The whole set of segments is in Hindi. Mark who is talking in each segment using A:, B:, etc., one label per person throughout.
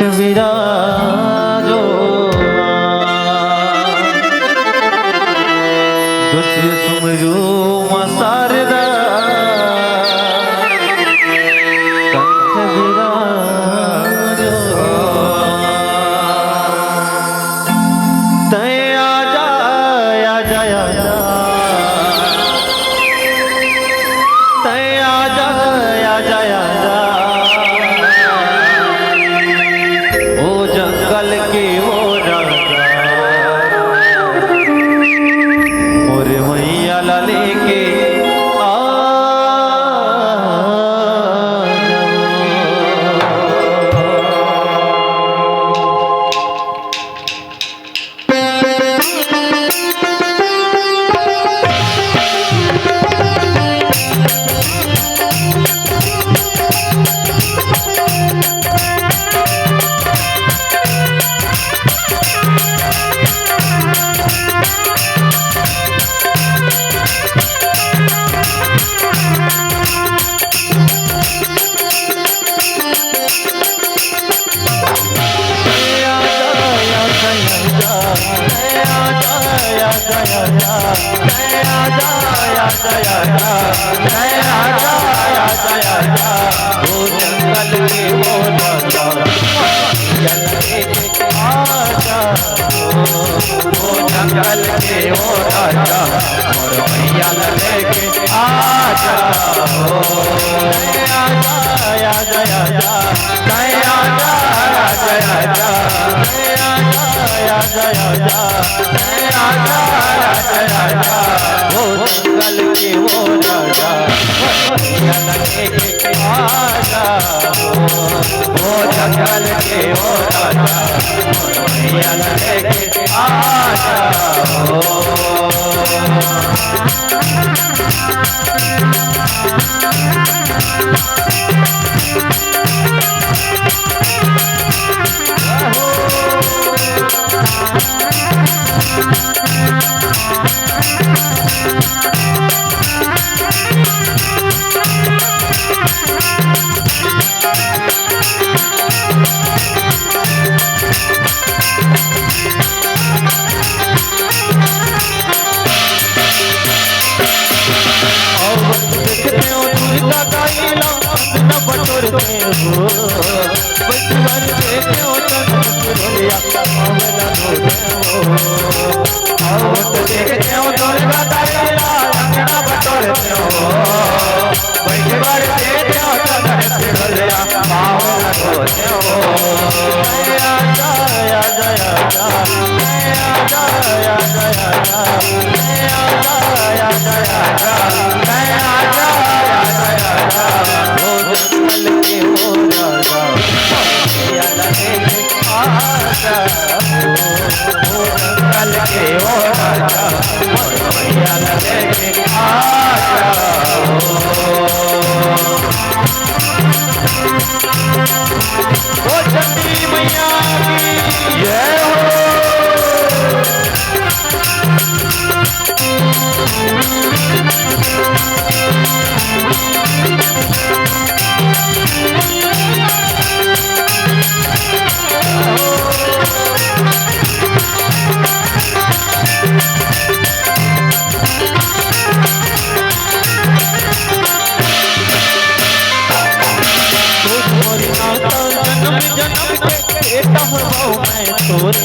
A: विराजो दुष्ट सुमरू मसारदा कंठ विराजो तय आजा आजा आजा तय आजा आजा आजा जंगल के वो राजा मोरे मैया ला लेके जंगल के वो राजा जंगल के वो राजा और मैया लेके आजा आजा आजा आजा आजा आजा वो जंगल के वो राजा आजा वो जंगल के वो राजा मैया लेके आजा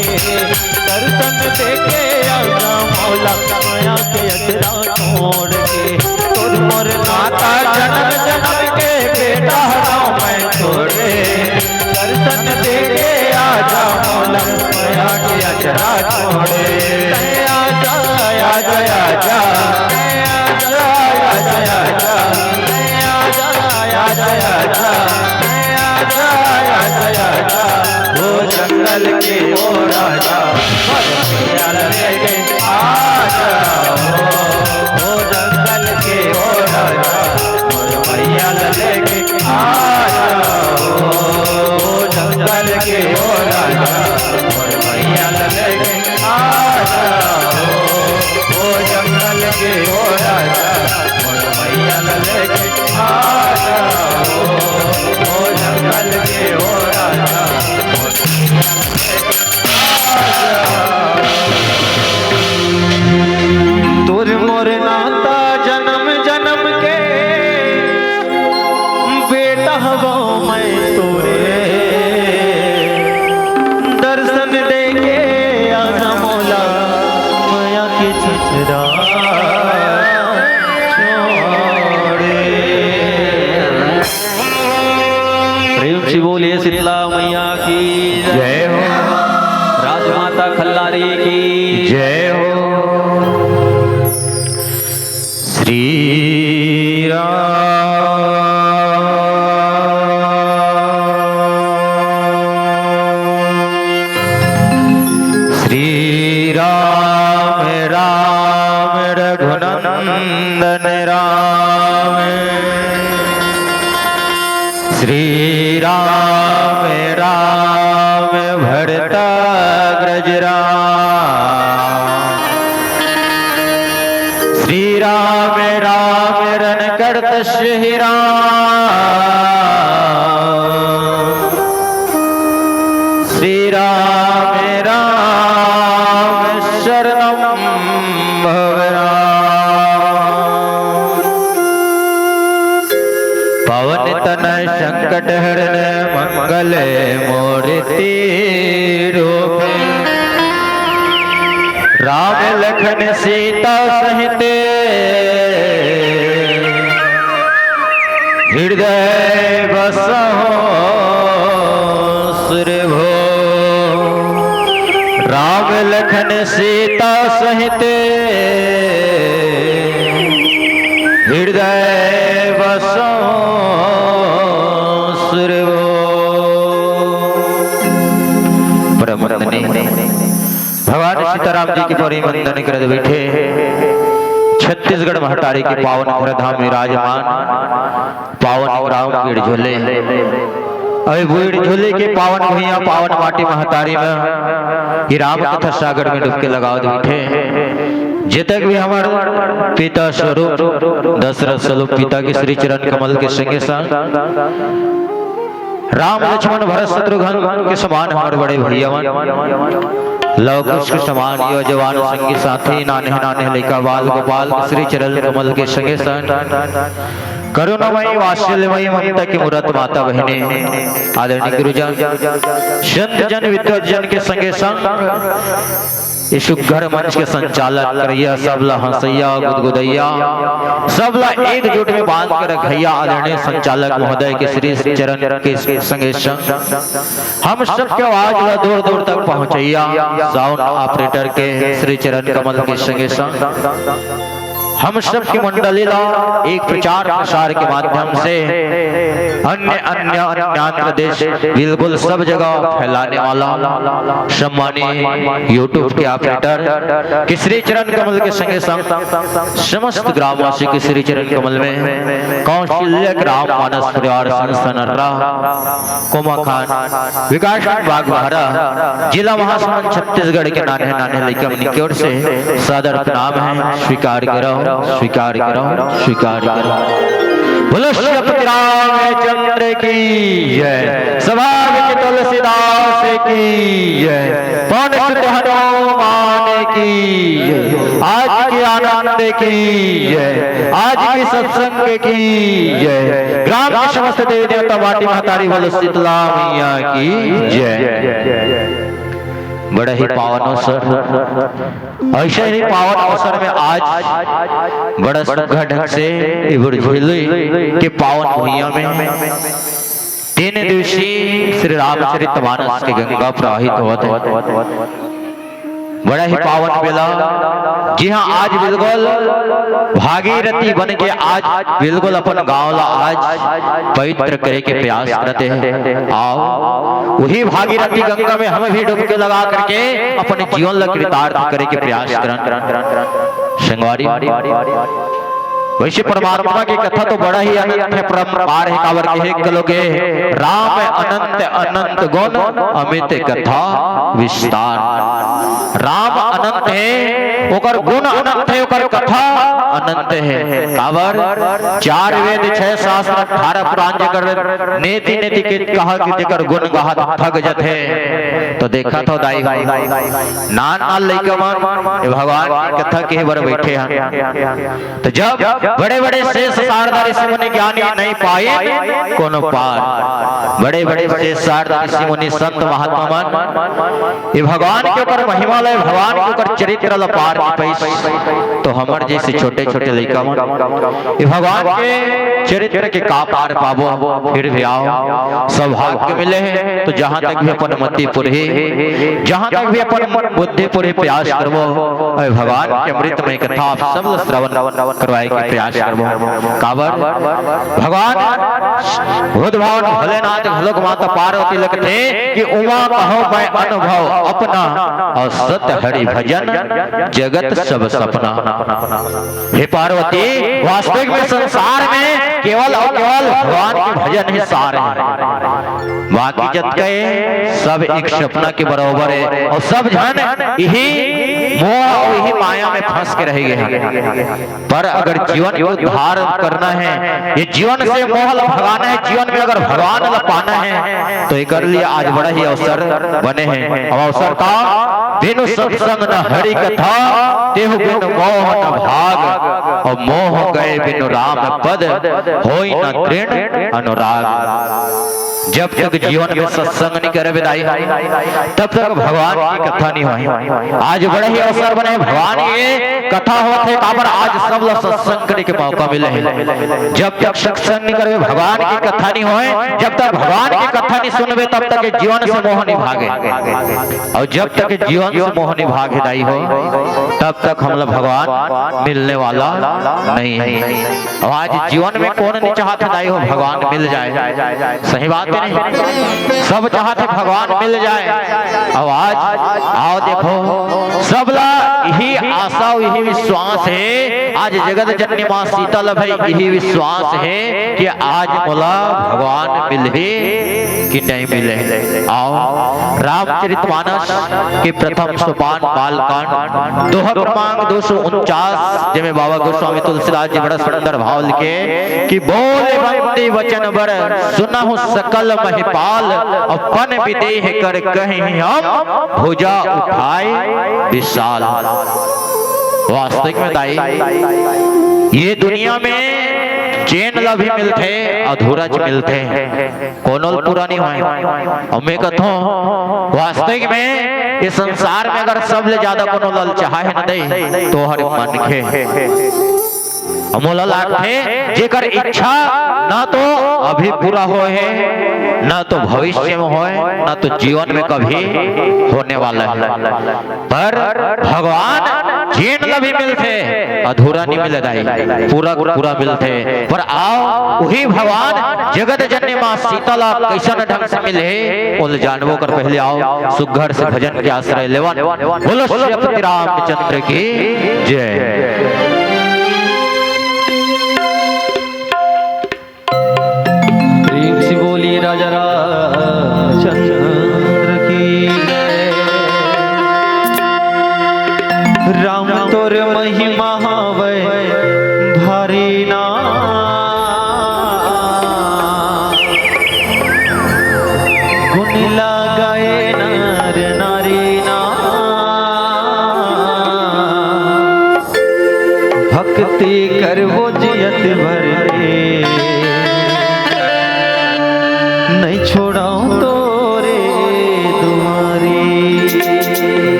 A: दर्शन देके आजा मौला माया के अजरा छोड़ के तुझ मोर नाता जन्म जन्म के बेटा हूँ मैं छोड़े दर्शन देके आजा मौला माया के अजरा छोड़े आजा आजा आजा आजा आजा आजा आजा वो जंगल के वो राजा मैया लेके आजा वो जंगल के वो राजा मैया लेके आजा वो जंगल के वो राजा मैया लेके आजा वो जंगल के वो राजा मैया लेके आजा वो जंगल के वो राजा प्रेम से बोलिए शीतला मैया की
B: जय हो।
A: राजमाता खल्लारी की
B: जय हो। श्री राम राम रघुनंदन राम। श्री राम राम भरतग्रज राम। श्री राम राम रणकर्तस्य राम। श्री राम राम शरणं भव राम। पवन तनय संकट हरण मंगल मूर्ति रूप। राम लखन सीता सहित हृदय बसहु सुरभो। राम लखन सीता सहित हृदय बसहु सुरभो। परम भगवान सीताराम जी की परी वंदन कर बैठे छत्तीसगढ़ महतारी के पावन धाम में विराजमान पावन राम पीड़ झोले। अभी बूढ़ झोले के पावन भैया पावन माटी महतारी में ये राम कथा सागर में डुबके लगाओ बैठे। जितक भी हमारे पिता स्वरूप दशरथ स्वरूप पिता के श्री चरण कमल के संगे संग राम लक्ष्मण भरत शत्रुघ्न के समान हमारे बड़े भैया लव कुश के समान यो जवान संगी साथी नाने नाने लेका बाल गोपाल श्री चरण कमल के संगे संग करुणामयी वात्सल्यमयी ममता की मूर्त माता बहने आदरणीय गुरुजन संत जन विद्वत जन के संगे संग इस सुघर मंच के संचालक करिया सबला हंसैया गुदगुदैया सबला एकजुट में बांध कर रखैया आदरणीय संचालक महोदय के श्री चरण के संगे संग हम सबके आवाज दूर दूर तक पहुंचैया साउंड ऑपरेटर के श्री चरण कमल के संगे संग हम सब की मंडली एक प्रचार प्रसार के माध्यम से अन्य अन्य अन्य देश बिल्कुल सब जगह फैलाने वाला सम्मानीय यूट्यूब के ऑपरेटर के श्री चरण कमल के संगे संग समस्त ग्रामवासी के श्री चरण कमल में कौशल्य राम मानस परिवार संस्थान कोमा खान विकास बागवारा जिला महासमुंद छत्तीसगढ़ के नाने नाने लेकर की ओर से सादर प्रणाम है। स्वीकार करो स्वीकार करो स्वीकार करो। बोलो श्रीपति रामचंद्र की जय। सभा में तुलसीदास की जय। पवन सुत हनुमान की जय। आज के आनंद की जय। आज के सत्संग की जय। ग्राम के समस्त देवी देवता माटी महतारी बोलो शीतला मैया की जय। बड़ा ही पावन अवसर ऐसे ही पावन अवसर में आज बड़ा सुघर ढंग से झोले के पावन भूइया में 3 दिवसीय श्री रामचरितमानस की गंगा प्रवाहित होते बड़ा ही पावन बेला। जी हाँ आज बिल्कुल भागीरथी बन के आज बिल्कुल अपन गांव ला आज पवित्र करे के प्रयास करते हैं। आओ वही भागीरथी गंगा में हमें भी डुबकी लगा करके अपने जीवन ला कृतार्थ करे के प्रयास करें। संगवारी वैसे परमात्मा की कथा तो बड़ा ही अनंत है परम्पार है कावर के कलोगे राम अनंत अनंत गुण अमित कथा विस्तार। राम अनंत है ओकर गुण अनंत है ओकर कथा अनंत है। काबर 4 वेद 6 शास्त्र 18 पुराण जकर नेति नेति के कहा कि जकर गुण गाहत थक जत है। तो देखा तो दाई नान नाल लइका मन भगवान की कथा के बर बैठे हैं। तो जब बड़े बड़े शेष शारदा ऋषि मुनि ज्ञानी नहीं पाए कोनो पार, बड़े बड़े शेष शारदा ऋषि मुनि संत महात्मा मन ये भगवान के ऊपर महिमा लय, भगवान के ऊपर चरित्र ल पार की पैस। तो हमर जैसे छोटे छोटे लइका मन ये भगवान के चरित्र के का पार पाबो, फिर भी आओ सौभाग्य मिले है। तो जहाँ तक भी अपन मति पुरहे, जहाँ तक भी अपन बुद्धि पुरहे प्रयास करबो, भगवान के अमृतमय कथा आप सब श्रवण करवाए के प्रयास करबो। काबर भगवान बुद्ध भगवान भोलेनाथ भलोक माता पार्वती लिखते कि उमा कहो मैं अनुभव अपना और सत्य हरि भजन जगत सब सपना। हे पार्वती वास्तविक में संसार में केवल और केवल भगवान के भजन ही सार है, बाकी जत गए सब एक सपना के बराबर है। और सब जन यही मोह और यही माया में फंस के रह गए हैं। पर अगर जीवन को उद्धार करना है, ये जीवन से मोह भगाना है, जीवन में अगर भगवान ल पाना है, तो एक लिए आज बड़ा ही अवसर बने हैं। अब अवसर का बिनु सत्संग न हरि कथा, तेहु बिनु मोह न भाग, और मोह गए बिनु राम पद, होई न तृण अनुराग। जब तक जीवन में सत्संग नहीं करे विदाई तब तक भगवान की कथा नहीं हुई। आज बड़े ही अवसर बने, भगवान ये कथा होते काबर आज सब लोग सत्संग करने के मौका मिले हैं। जब तक सत्संग नहीं करे भगवान की कथा नहीं होए, जब तक भगवान की कथा नहीं सुनबे तब तक जीवन से मोह नहीं भागे, और जब तक जीवन से मोह नहीं भागे दाई हो तब तक हम लोग भगवान मिलने वाला नहीं है। और आज जीवन में कौन नहीं चाहता दाई हो भगवान मिल जाए, सही बात नहीं, सब चाहते भगवान मिल जाए। अब आज आओ देखो सबला यही आशा यही विश्वास है, आज जगत जननी मां सीता भाई यही विश्वास है कि आज बोला भगवान मिले कि नहीं मिले। आओ रामचरितमानस के प्रथम सोपान बालकांड दोहा क्रमांक 249 जिसमें बाबा गोस्वामी तुलसीदास जी बड़ा सुंदर भाव लिखे कि बोले बंदी वचन बर सुनहु सकल महिपाल, अपन विदेह कर कहीं हम भुजा उठाए विशाल। वास्तविक में दाई ये दुनिया में चैन ला भी मिलते अधूरा च मिलते कोनो पूरा नहीं हुआ। और मैं कहता वास्तविक में इस संसार में अगर सबले ज्यादा कोनो लल चाहे न दे तो हर मन के अमोला लागे जेकर इच्छा ना तो अभी पूरा हो है, ना तो भविष्य में हो, ना तो जीवन में कभी होने वाला है। पर भगवान चैन भी मिलते अधूरा नहीं मिले दाई, पूरा पूरा मिलते। पर आओ वही भगवान जगत जननी मां सीता कैसा ढंग से मिले उल जानवो कर पहले आओ सुघर से भजन के आश्रय लेवन। बोलो श्री रामचंद्र की जय। बोली राजा रामचंद्र की जय। राम तोर महिमा हवै भारी ना, गुण लगाए नर नारी ना, भक्ति करवो जियत भर नहीं छोड़ाऊं तोरे तुम्हारी।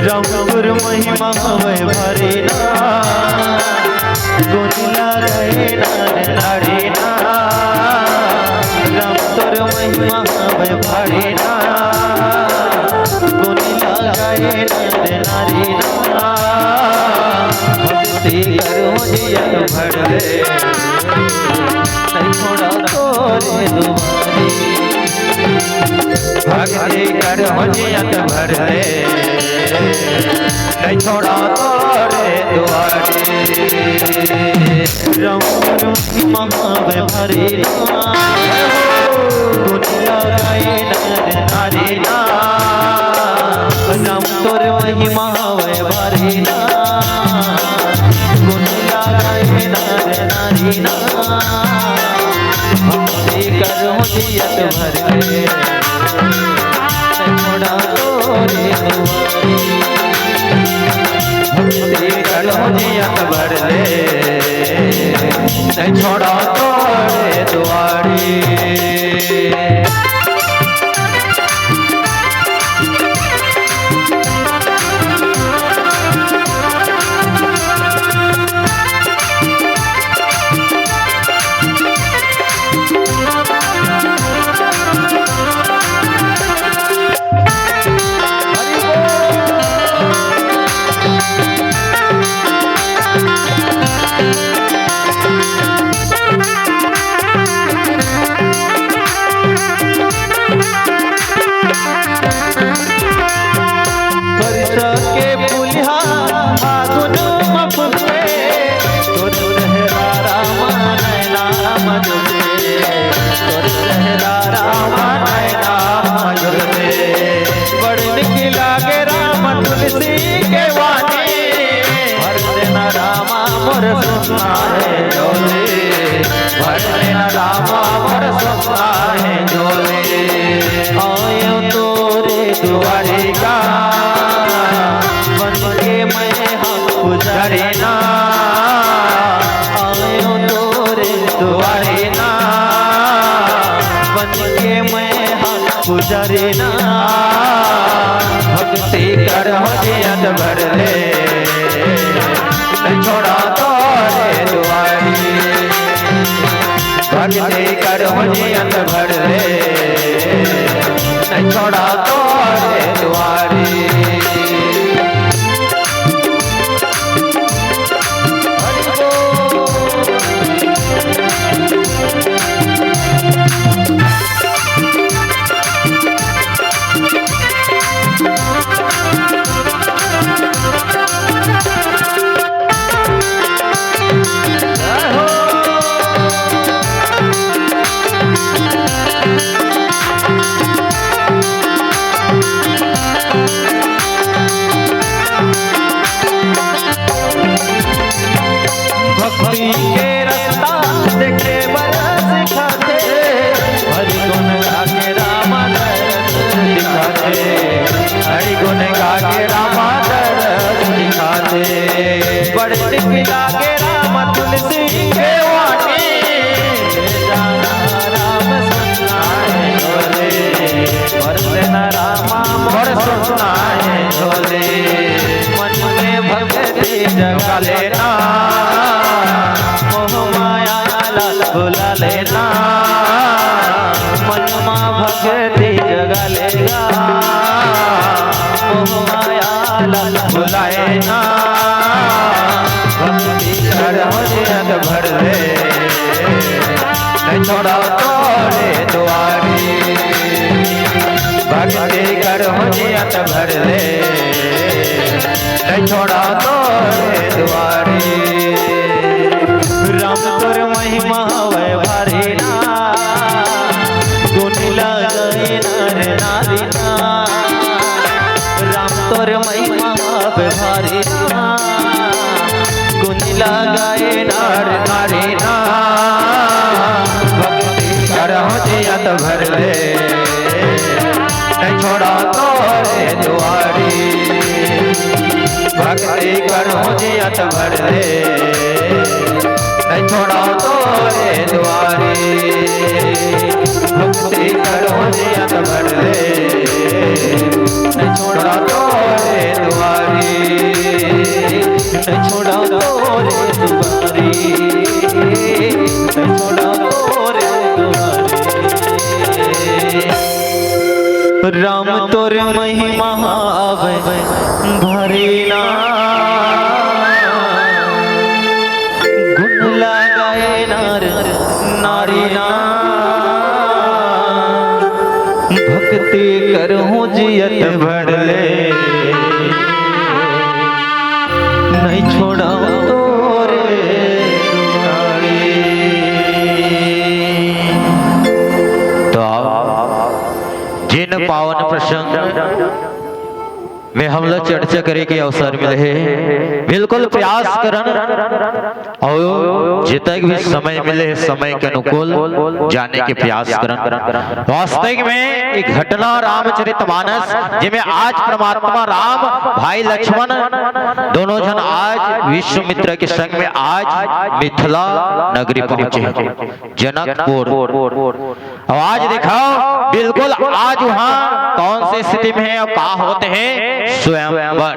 B: रामपुर महिमा हवै भारी ना, गुण लगाए नर नारी ना,
A: राम तोर महिमा हवे भारी ना गुण लगाए नर नारी ना भक्ति करो जियत भर ले नहीं छोड़ा तोरे दुआरी भक्ति करो जियत भर ले नहीं छोड़ा तोरे दुआरी राम महावे भरी गुण लगाए नर नारी ना राम तोर महिमा हवे भारी ना गुण लगाए नर नारी ना भक्ति करो जियत भर ले छोड़ा तोरे दुआरी भक्ति करो जियत भर ले नहीं छोड़ा तोरे दुआरी आयो तोरे दुआरे का बन के मैं हम गुजारे ना आयो तोरे दुआरे ना बन के मैं हम गुजारे ना भक्ति करो जियत भर ले नहीं छोड़ा तोरे दुआरी भक्ति करो जियत भर ले नहीं छोड़ा तोरे दुआरी भक्ति के रास्ता देखे बरस दिखाते हरि गुण गा के राम दरस दिखाते हरि गुण गा के राम दरस दिखाते बड़े दिखला के राम तुलसी के वाणी जाना राम सुनाए झोले बरसे न रामा मोर सुनाए झोले मन में भक्ति जगा लेना भुला लेना मन माँ भक्ति जगा लेगा माया भुलाए ना भक्ति करो जियत भर ले नहीं छोड़ा तोरे दुआरी भक्ति करो जियत भर ले नहीं छोड़ा तोरे दुआरी राम तोर महिमा हवे भारी ना गुण लगाए नर नारी ना राम तोर महिमा हवे भारी ना गुण लगाए नर नारी ना भक्ति करो जियत भर ले नहीं छोड़ा तोरे दुआरी भक्ति करो जियत भर ले नहीं छोड़ा तोरे दुआरी भक्ति करो जियत भर ले नहीं छोड़ा तोरे दुआरी नहीं छोड़ा तोरे दुआरी नहीं छोड़ा तोरे दुआरी राम तोर महिमा भरीना गुण लगाए नार नारीना भक्ति करहूँ जियत भरले नहीं छोड़ा तोरे
B: तो जिन पावन प्रसंग में हम लोग चर्चा करे के अवसर मिले है, बिल्कुल प्रयास करन और जितने भी समय मिले समय के अनुकूल जाने के प्रयास करन। वास्तविक में एक घटना रामचरितमानस जिसमें आज परमात्मा राम भाई लक्ष्मण दोनों जन आज विश्वामित्र के संग में आज मिथिला नगरी पहुंचे जनकपुर। आज दिखाओ बिल्कुल आज वहाँ कौन सी स्थिति में है और क्या होते हैं स्वयंवर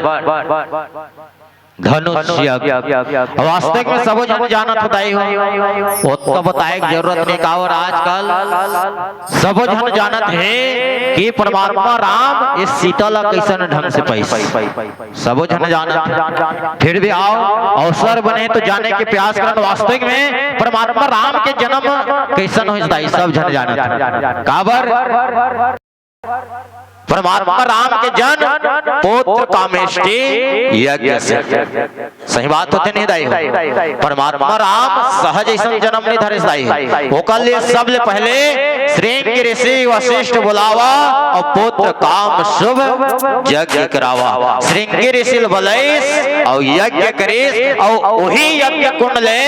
B: धनुष यज्ञ। वास्तविक में सब जन जानत बताई हो उसका बताए की जरूरत नहीं का। और आजकल सब जन जानत है कि परमात्मा राम इस सीता ला कैसन ढंग से पैसा सब जन जानत, फिर भी आओ अवसर बने तो जाने के प्रयास करन। वास्तविक में परमात्मा राम के जन्म कैसन हो सब जन जानत। काबर परमात्मा राम के जन पुत्र कामेष्टि यज्ञ से। सही बात होते नहीं दाई हो। परमात्मा राम सहज ऐसा जन्म नहीं धरे दाई वो कल सबले पहले श्रेष्ठ के ऋषि वशिष्ठ बुलावा और पुत्र काम शुभ यज्ञ करावा। श्रृंगी ऋषि बुलाइस और यज्ञ करीस और वही यज्ञ कुंड ले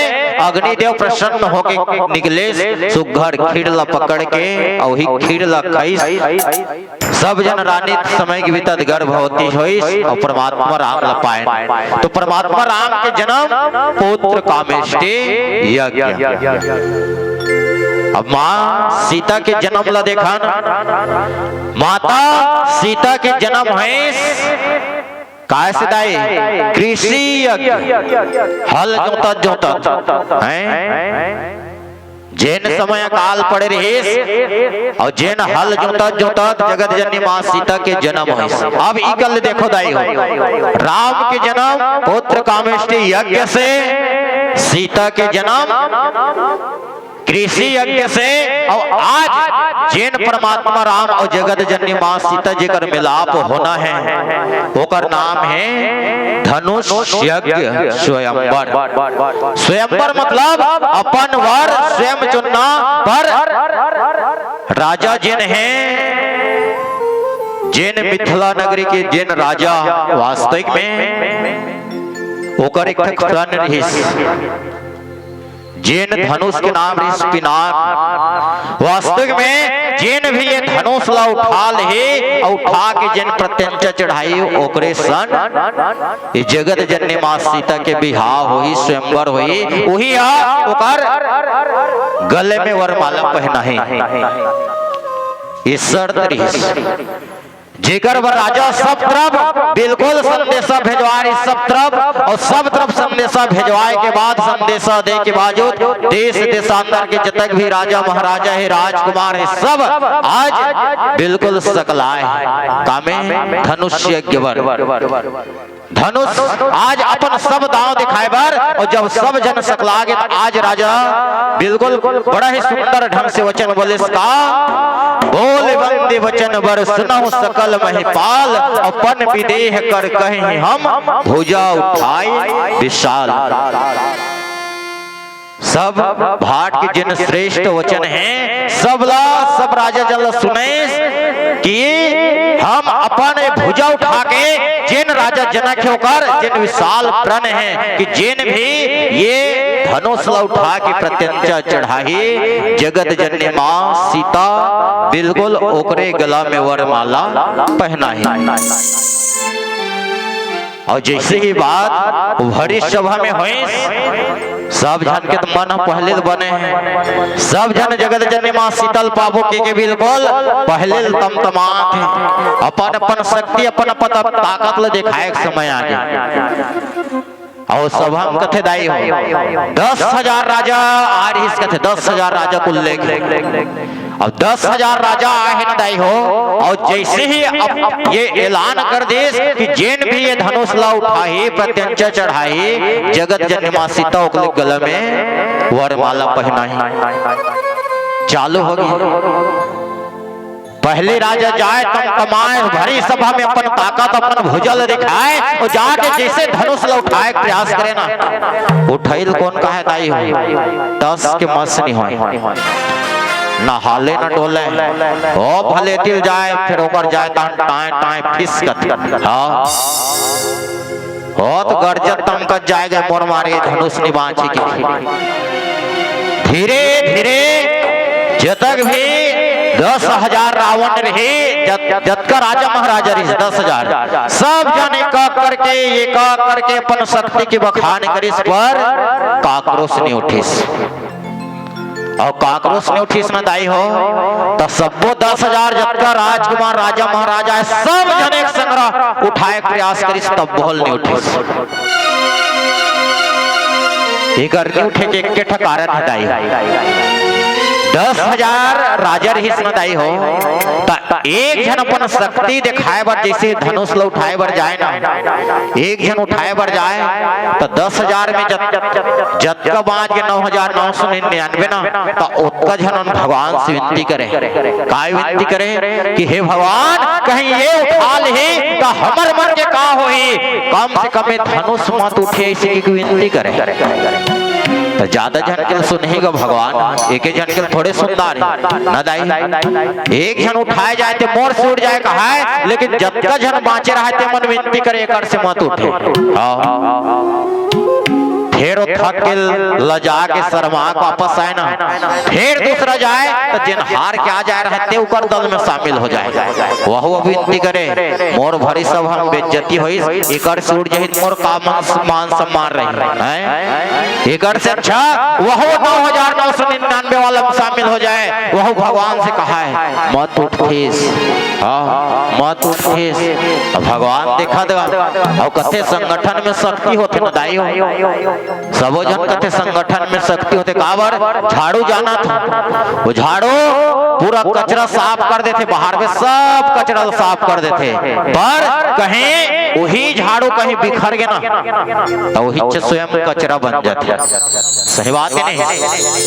B: अग्निदेव प्रसन्न होके निकले सुघर खीर ला पकड़ के और वही खीर ला खाई सब जन रानी समय के भीतर गर्भवती हुई और परमात्मा राम ला पाए। तो परमात्मा राम के जन्म पुत्र कामेष्टि यज्ञ। अब माँ सीता के जन्म ला देखा माता सीता के जन्म है कैसे दाई कृषि यज्ञ हल जोता हैं जैन समय काल पड़े रहे और जैन हल जोता जगत जननी मां सीता के जन्म है। अब इकल देखो दाई हो राम के जन्म पुत्र कामेष्टि यज्ञ से, सीता के जन्म कृषि यज्ञ से और आज जैन परमात्मा राम और जगत जननी मां सीता जी का मिलाप होना है ओकर नाम है धनुष यज्ञ स्वयंवर। स्वयंवर मतलब अपन वर स्वयं चुनना पर राजा जिन हैं जैन मिथिला नगरी के जैन राजा वास्तविक में ओकर एक ठन रही जैन धनुष के नाम पिनाक। वास्तविक में जैन भी ये धनुष ला उठा ले और उठा के जैन प्रत्यंचा चढ़ाई ओकरे सन ये जगत जननी मां सीता के बिहाव हुई स्वयंवर हुई वही ओकर गले में वरमाला पहना है। इस शर्त रही जेकर वर राजा सब तरफ बिल्कुल संदेशा भेजवाए सब तरफ और सब तरफ संदेशा भेजवाए के बाद संदेशा दे के बावजूद देश देशांतर के जतक भी राजा महाराजा है राजकुमार है सब आज बिल्कुल सकलाए कामे धनुष यज्ञवर धनुष आज अपन सब दांव दिखाए बार और जब सब जन सकला गए तो आज राजा बिल्कुल बड़ा ही सुंदर ढंग से वचन बोले बोल बंदे वचन बर सुनहु सकल महिपाल अपन विदेह कर कहीं हम भुजा उठाए विशाल। सब भाट के जिन श्रेष्ठ वचन हैं सब राजा जल सुने कि हम अपन भुजा उठा के जिन राजा जनक होकर जिन विशाल प्रण है कि जिन भी ये धनुष ला उठा के प्रत्यंचा चढ़ाई जगत जननी मां सीता बिल्कुल ओकरे गला में वरमाला पहना है। और जैसे ही बात भरी सभा में हुई सब जन के तो मन पहले बने हैं सब जन जगत जननी मां शीतल पाबो के बिल्कुल पहले तमतमात अपन अपन शक्ति अपन अपन ताकत ले दिखाए समय आ गया। और सभा में कथे दाई हो 10,000 राजा आ रही कथे 10,000 राजा कुल लेके अब 10,000 राजा आए न दाई हो, और जैसे ही अब ये ऐलान कर दे कि जेन भी ये धनुष ला उठाई प्रत्यंचा चढ़ाई जगत जननी मां सीता ओकले गले में वरमाला पहनाई। चालू होगी पहले राजा जाए तुम कमाए भरी सभा में अपन ताकत अपन भुजल दिखाए और जाके जैसे धनुष ला उठाए प्रयास करे ना उठाइल कौन का है दाई हो 10 के मस नहीं हो ना हाले ना डोले ओ भले तिल जाए फिर ऊपर जाए टाए टाए फिसकत हाँ बहुत गर्जत तमकत जाएगा मोर मारे धनुष निबाची की धीरे धीरे जतक भी 10,000 रावण रहे जत का राजा महाराजा रहे 10,000 सब जने का करके अपन शक्ति की बखान करिस पर काक्रोश नहीं उठिस और काक्रोश नहीं उठिस न दाई हो तो सबो 10,000 जत का राजकुमार राजा महाराजा सब जने संग्रह उठाए प्रयास करिस तब बोल नहीं उठिस एक उठे के एक कारण हटाई 10,000 राजा रही दाई हो एक जन अपन शक्ति दिखाए बर जैसे धनुष ला उठाए बर जाए ना एक जन उठाए बर जाए तो 10,000 में जत का बाज के 9,999 ना तो उतना जन भगवान से विनती करे काय विनती करे कि हे भगवान कहीं ये उठा ले तो हमर मन के का होई कम से कम धनुष मत उठे ऐसे की विनती करे तो ज्यादा जन के सुनेगा भगवान एक जन के थोड़े सुनदार न दाई एक जन उठाए जाए तो मोर से उठ जाए कहा है लेकिन जब का जन बाँचे रहा तो मन विनती करे एक से मत उठे फिर थक के लजा के शर्मा वापस आए ना फिर दूसरा जाए तो जिन हार के आ जाए रहते ऊपर दल में शामिल हो जाए वह विनती करे मोर भरी सब हम बेइज्जती होई एकर से उठ जाए मोर का मान सम्मान रही है एकर से अच्छा वह 9,999 वाला में शामिल हो जाए वह भगवान से कहा है मत उठिस मत उठिस भगवान देखा देगा और कथे संगठन में शक्ति होते न दाई हो सबो जन कथे संगठन में शक्ति होते काबर झाड़ू जाना था वो झाड़ू पूरा कचरा साफ कर देते बाहर में सब कचरा साफ कर देते पर कहीं वही झाड़ू कहीं बिखर गया ना तो वही स्वयं कचरा बन जाते सही बात है नहीं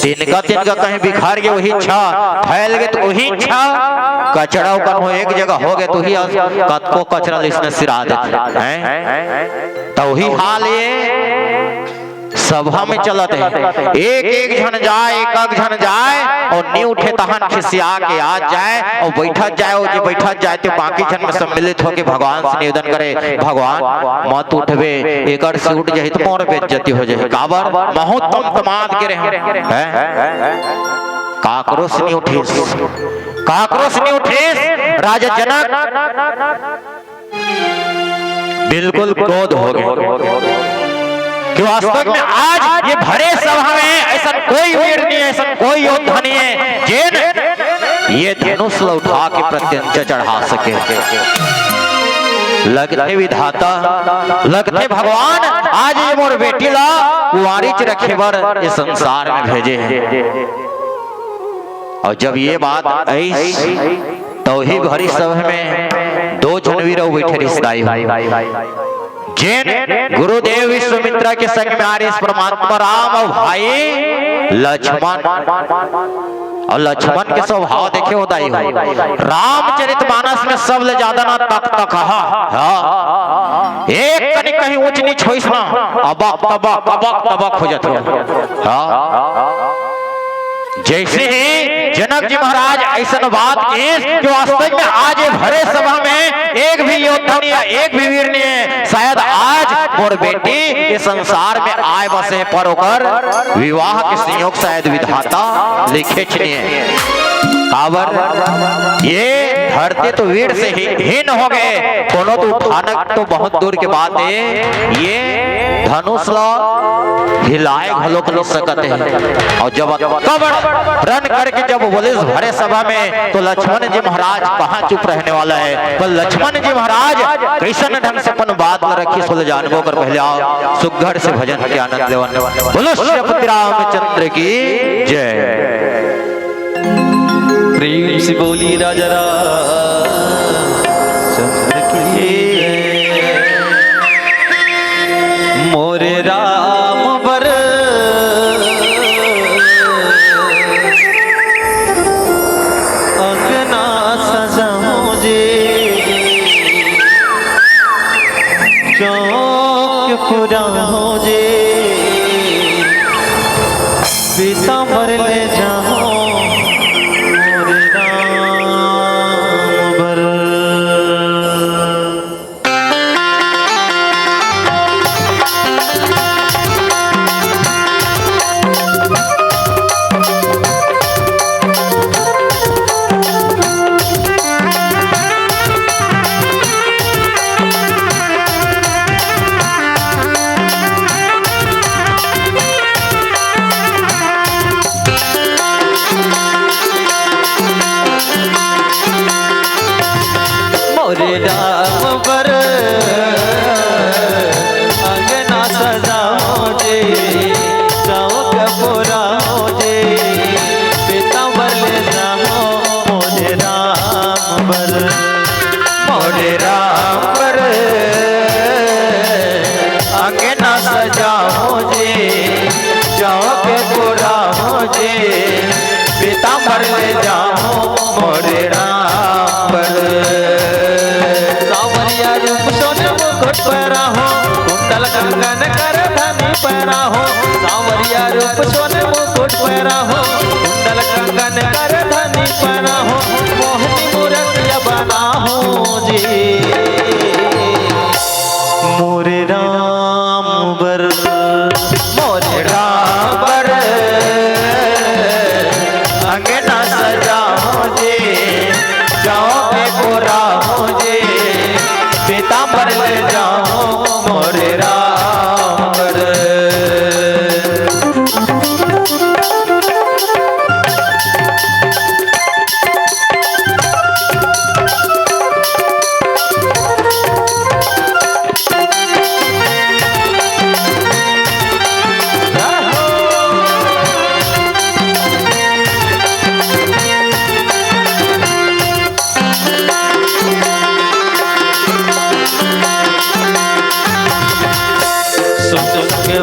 B: तिनका कहीं बिखर गए वही छा फैल गए तो वही छा कचरा हो एक जगह हो गए तो ही कतको कचरा इसने सिरा देते हैं तो वही हाल ये सभा में चलत है एक जन जाए एक जन जाए और नहीं उठे तहन खिसिया के आ जाए और बैठत जाए और जो बैठत जाए तो बाकी जन में सम्मिलित होके भगवान से निवेदन करे भगवान मत उठबे एकर से उठ जाए तो मोर बेइज्जती हो जाए काबर महोत्तम तमाद के रहे काक्रोश नहीं उठिस राजा जनक बिल्कुल क्रोध हो गए कि वास्तव में आज ये भरे सभा में ऐसा कोई वीर नहीं है ऐसा कोई योद्धा नहीं है जिन ये धनुष उठा के प्रत्यंचा चढ़ा सके लगते विधाता लगते भगवान आज ये मोर बेटी ला कुंवारी च रखे बर इस संसार में भेजे हैं और जब ये बात आई तो ही भरी सभा में 2 जनवीर बैठे रिश्ताई जिन गुरुदेव विश्वामित्र के संग में आ रहे परमात्मा राम और भाई लक्ष्मण और लक्ष्मण के स्वभाव देखे होता ही रामचरितमानस में सबले ज्यादा ना तक एक कहीं कहीं ऊंच नीच होइस ना अबक तबक हो जाते जैसे ही जनक जी महाराज ऐसा बात की वास्तव में आज भरे सभा में एक भी योद्धा नहीं है एक भी वीर नहीं है शायद आज मोर बेटी इस संसार में आए बसे पर होकर विवाह के संयोग शायद विधाता लिखे छे काबर ये धरती तो वीर से ही हीन हो गए कोनो तो उठाना तो बहुत दूर के बात है ये धनुष ला हिलाए घलोक नहीं सकते हैं और जब रन करके जब बोले भरे सभा में तो लक्ष्मण जी महाराज कहाँ चुप रहने वाला है पर लक्ष्मण जी महाराज कैसन ढंग से अपन बात में रखी सोले जानबो कर पहले आओ सुघड़ से भजन के आनंद लेवन बोलो श्री रामचंद्र की जय।
A: से बोली राजा रामचंद्र की मोरे राम बर अंगना सजाऊं जे चौक पुराऊं जे पीताम्बर ले जाऊं मोरे राम बर मोरे राम बर अंगना सजाओ जे चौक पुराओ जे पीताम्बर ले जाओ मोरे राम बर मोरे राम बर अंगना सजाओ जे चौक पुराओ जे पीताम्बर ले जाओ मोरे राम बर सावरिया रूप सोने मुकुट पहरा हो कुंडल कंगन कर धनी पहरा हो सावरिया रूप सोने मुकुट पहरा हो कुंडल कंगन कर धनी पहरा हो मोहनी मूर्तिया बना हो जी मोरे राम बर मोरे राम बर अंगना सजाओ जे चौक पुराओ जे पीताम्बर ले जाओ मोरे राम बर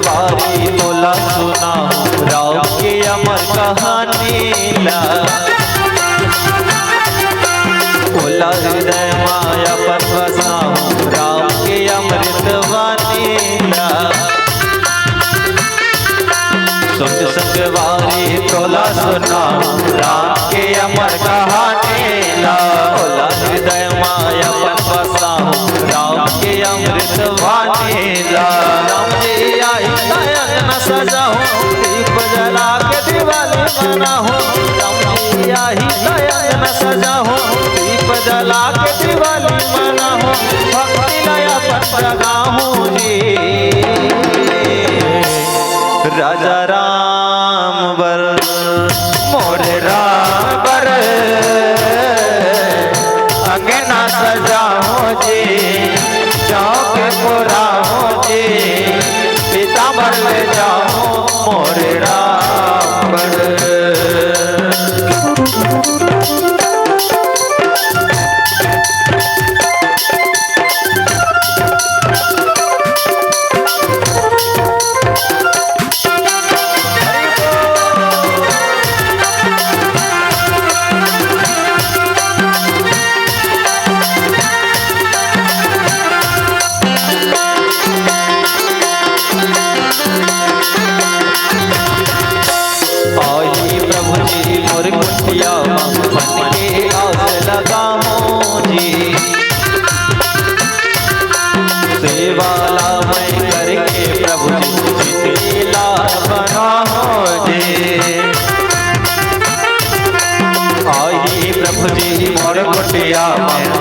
A: वारी बोला सुना राम के अमर कहानी ला बोला हृदय माया पर बसाऊं राम के अमृत वाणी ला सुन संगवारी तोला सुना राम के अमर कहानी ला बोला हृदय माया पर बसाऊं राम के अमृत वाणी ला राम जी आई नयन सजाऊं दीप जला के दिवाली मनाऊं राम जी आई नयन सजाऊं दीप जला के दिवाली मनाऊं भक्ति लया पर जगाऊं जी राजा राम बर मोरे राम बर अंगना सजाओ जी चौक पुराओ जी पीताम्बर ले जाओ मोरे राम बर कुटिया मन के आस लगाऊं जी सेवाला मैं करके प्रभु जी लाल बनाऊं जी आई प्रभु जी मोर कुटिया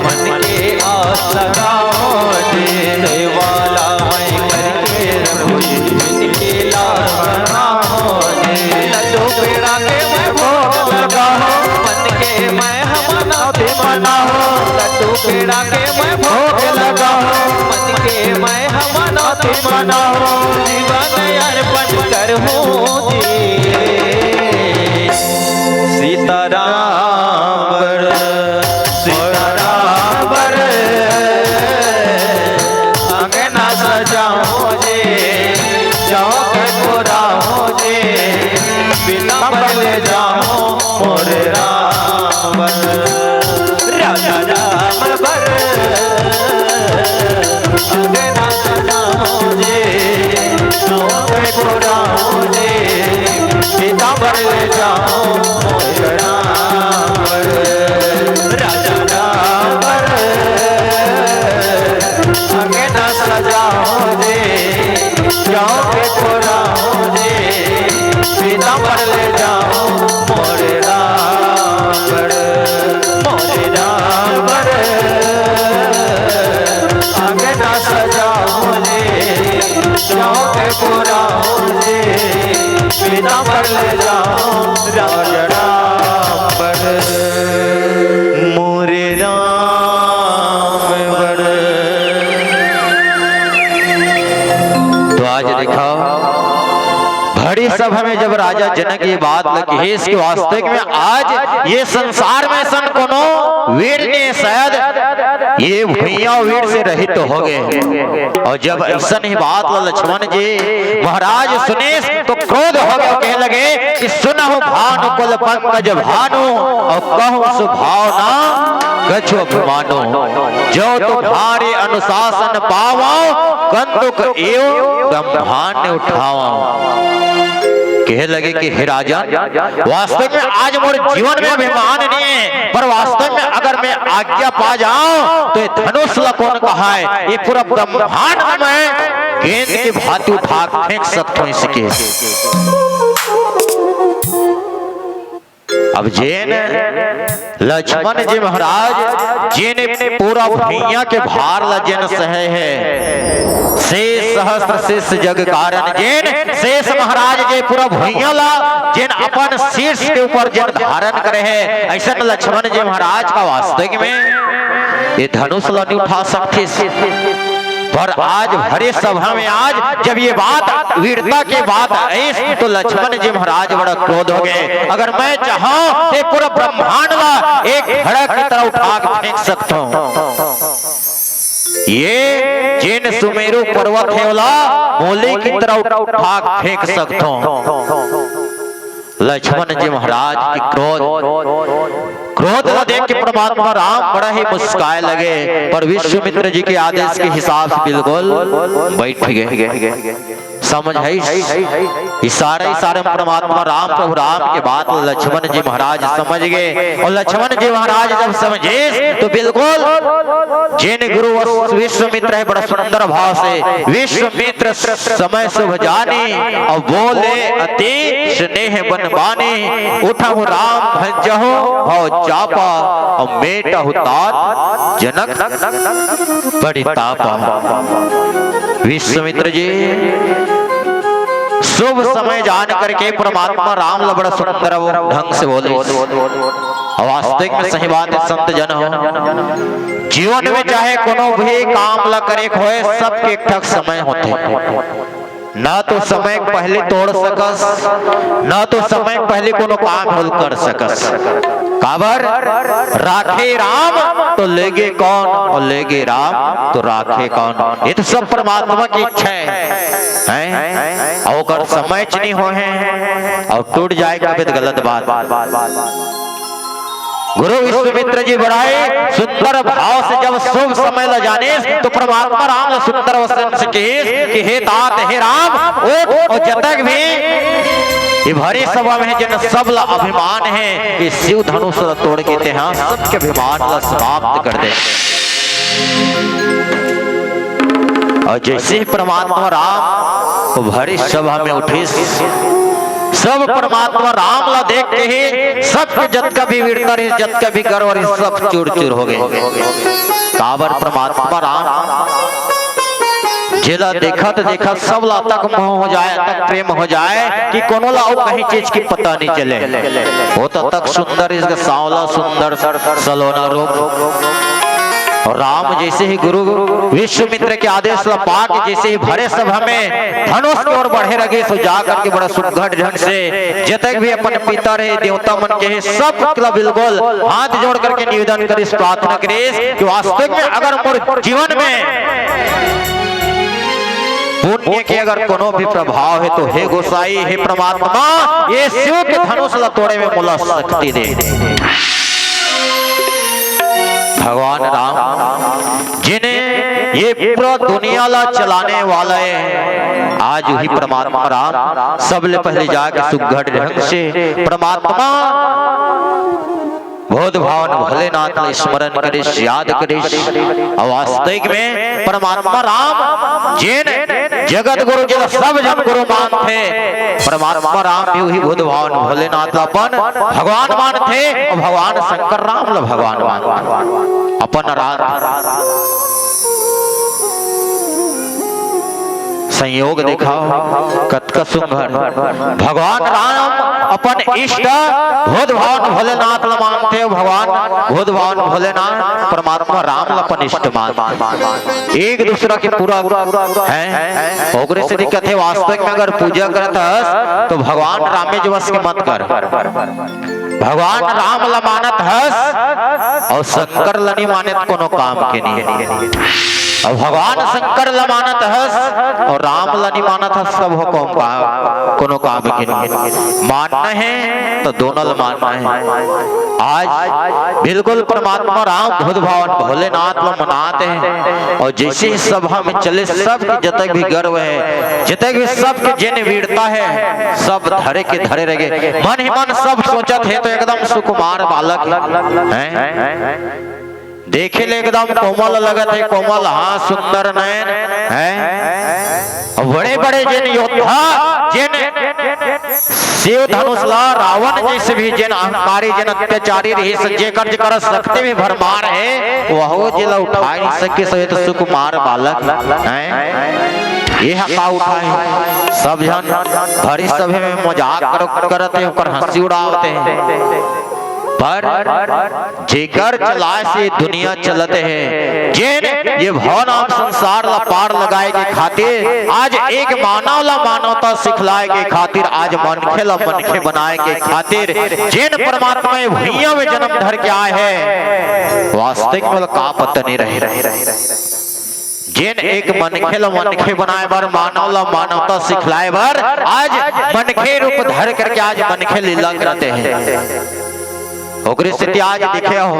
A: मन के आस लगाऊं जी सेवाला मैं करके प्रभु जी लाल बनाऊं जी लड्डू पेड़ा के मैं भोग लगाऊं मन के मैं मनाते मनाऊं लड्डू पेड़ा के मैं भोग लगाऊं मन के मैं मनाते मनाऊं जीवन अर्पण करूं जी सीताराम बर ले जाओ मोरे राम राजा राम बर अंगना सजाओ जे नौके पुराओ जे सीता बर ले जाओ मोरे राम राजा राम बर अंगना सजाओ जे नौके पुराओ जे सीता बर ले जाओ मोरे राम मोरे राम अंगना सजाओ जे चौके पुराओ जे सीता बर ले जाओ राजा राम मोरे राम
B: तो आज देखो बड़ी सभा में जब राजा जनक ये बात लगी इसके वास्तविक में आज ये संसार में सन कोनो वीर ने शायद ये भैया वीर से रहित तो हो गए। और जब ऐसा ही बात लक्ष्मण जी महाराज सुने तो क्रोध हो गए, कहने लगे कि सुनहु भानु कुल पंकज भानु और कहूँ सुभावना कछु अभिमानो जो तुम्हारे अनुशासन पावो कंतुक एवं ब्रह्मांड उठाओ। कह लगे कि हे राजा वास्तव में आज मोरे जीवन में अभिमान नहीं है, पर वास्तव में अगर मैं आज्ञा पा जाऊं तो ये धनुष ला कौन कहा है, ये पूरा ब्रह्मांड में गेंद की भांति उठा फेंक सकता हूं इसके। अब जेन लक्ष्मण जी महाराज जिन पूरा भैया के भार ला जेन सहे है शेष सहस्त्र शेष जग कारण जेन शेष महाराज जे पूरा भैया ला जिन अपन शीर्ष के ऊपर जिन धारण करे है, ऐसा लक्ष्मण जी महाराज का वास्तविक में ये धनुष ला नहीं उठा सकते। पर आज भरे सभा में आज जब ये बात वीरता की बात आई तो लक्ष्मण जी महाराज बड़ा क्रोध हो गए। अगर मैं चाहूं तो पूरा ब्रह्मांड ला एक धड़क की तरह उठा के फेंक सकता हूं। ये जिन सुमेरु पर्वत है वाला मोले की तरह उठा के फेंक सकता हूं। लक्ष्मण जी महाराज की क्रोध को देख के परमात्मा राम बड़ा ही मुस्काए लगे, पर विश्वामित्र जी के आदेश के हिसाब से बिल्कुल बैठ गए। समझ है इशारे इशारे परमात्मा राम प्रभु राम के बात लक्ष्मण जी महाराज समझ गए। और लक्ष्मण जी महाराज जब समझे तो बिल्कुल जिन गुरु विश्वामित्र है बड़ा सुंदर भाव से विश्वामित्र समय शुभ जानी और बोले अति स्नेह बनवानी उठहु राम भजहु भव चापा और मेटहु तात जनक बड़ी तापा। विश्वामित्र जी शुभ समय जान करके परमात्मा राम ला बड़ा सुंदर ढंग से बोले। वास्तविक में सही बात है संत जन हो जीवन में चाहे कोनो भी काम ला करे होए सबके एक ठक समय होते, ना तो समय पहले तोड़ सकस ना तो समय पहले कोनो काम हल कर सकस। काबर राखे राम तो लेगे कौन और लेगे राम तो राखे कौन, ये तो सब परमात्मा की इच्छा है। और अगर समय नहीं हो है और टूट जाए कभी तो गलत बात। गुरु विश्वामित्र जी बड़ाए सुंदर भाव से जब शुभ समय ल जाने तो परमात्मा राम ने सुंदर वचन से कहे कि हे तात हे राम उठ और जतक भी ये भरी सभा में जिन सब ला अभिमान है ये शिव धनुष तोड़ के इतिहास सबके अभिमान ला समाप्त कर दे। और जैसे ही परमात्मा राम भरी सभा में उठे सब परमात्मा राम ला देख के ही सब जत का भी वीरता रही जत का भी गर्व रही सब चूर चूर हो गए। काबर परमात्मा राम जिला देखा तो देखा सब ला तक मोह हो जाए तक प्रेम हो जाए कि कोनो ला कहीं चीज की पता नहीं चले। वो तो तक सुंदर इसका सांवला सुंदर सलोना रूप। और राम जैसे ही गुरु विश्वामित्र के आदेश ला पाक जैसे ही भरे सभा में धनुष की ओर बढ़े लगे तो जाकर के बड़ा सुघड़ ढंग से जतक भी अपन पिता रहे देवता मन के सब बिल्कुल हाथ जोड़ करके निवेदन करिस प्रार्थना करिस कि वास्तविक में अगर मोर जीवन में पुण्य के अगर कोनो भी प्रभाव है तो हे गोसाई, हे परमात्मा, ये शिव के धनुष ला तोड़े में मोला शक्ति दे। भगवान राम जिन्हें ये पूरा दुनिया ला चलाने वाला है, आज वही परमात्मा राम सबले पहले जाके सुघड़ ढंग से परमात्मा बोध भावन भोलेनाथ ने स्मरण करे, याद करे। और वास्तविक में परमात्मा राम जिन जगत गुरु जिन सब जन गुरु मानते, परमात्मा राम भी वही बोध भावन भोलेनाथ अपन भगवान मानते और भगवान शंकर राम ला भगवान मान अपन राम संयोग दिखाओ कतका सुंदर। भगवान राम अपन इष्ट बोध भगवान भोलेनाथ ला मानते, भगवान बोध भगवान भोलेनाथ परमात्मा राम ला अपन इष्ट मान, एक दूसरा के पूरा है। ओकरे से दिक्कत है वास्तविक में अगर पूजा करत हस तो भगवान राम में जवस के मत कर, भगवान राम ला मानत हस और शंकर ला नहीं मानत कोनो काम के नहीं। और भगवान शंकर ला मानत हस और राम ला नहीं मानत हस, सब हो कोनो काम के नहीं। मानना है तो दोनों ला मानना है। आज बिल्कुल परमात्मा राम बुद्ध भगवान भोलेनाथ ला मनाते हैं और जैसे ही सभा में चले सब जतक भी गर्व है, जतक भी सबके जिन वीरता है, सब धरे के धरे रह गए। मन ही मन सब सोचत है तो एकदम सुकुमार बालक है, देखे ले एकदम कोमल लगत है, कोमल हाँ सुंदर नयन है। बड़े बड़े जिन योद्धा जिन शिव धनुष ला रावण जैसे भी जिन अहंकारी जिन अत्याचारी रही सज्जे कर्ज कर सकते में भरमार है, वह जिला उठा नहीं सके सहित सुकुमार बालक है। ये हका उठाए सब जन भरी सभे में मजाक करते हैं, हंसी उड़ाते हैं। पर जेकर चलाए से दुनिया चलते हैं, जिन ये भवनाम संसार ला पार लगाए के खातिर, आज एक मानव ला मानवता सिखलाए के खातिर, आज मनखे ला मनखे बनाए के खातिर जिन परमात्मा भैया में जन्म धर के आए हैं, वास्तविक में का पता नहीं रहे। जिन एक मनखे ला मनखे बनाए बर, मानव ला मानवता सिखलाए बर, आज मनखे रूप धर करके आज मनखे लीला करते हैं। ओकरे स्थिति आज देखे हो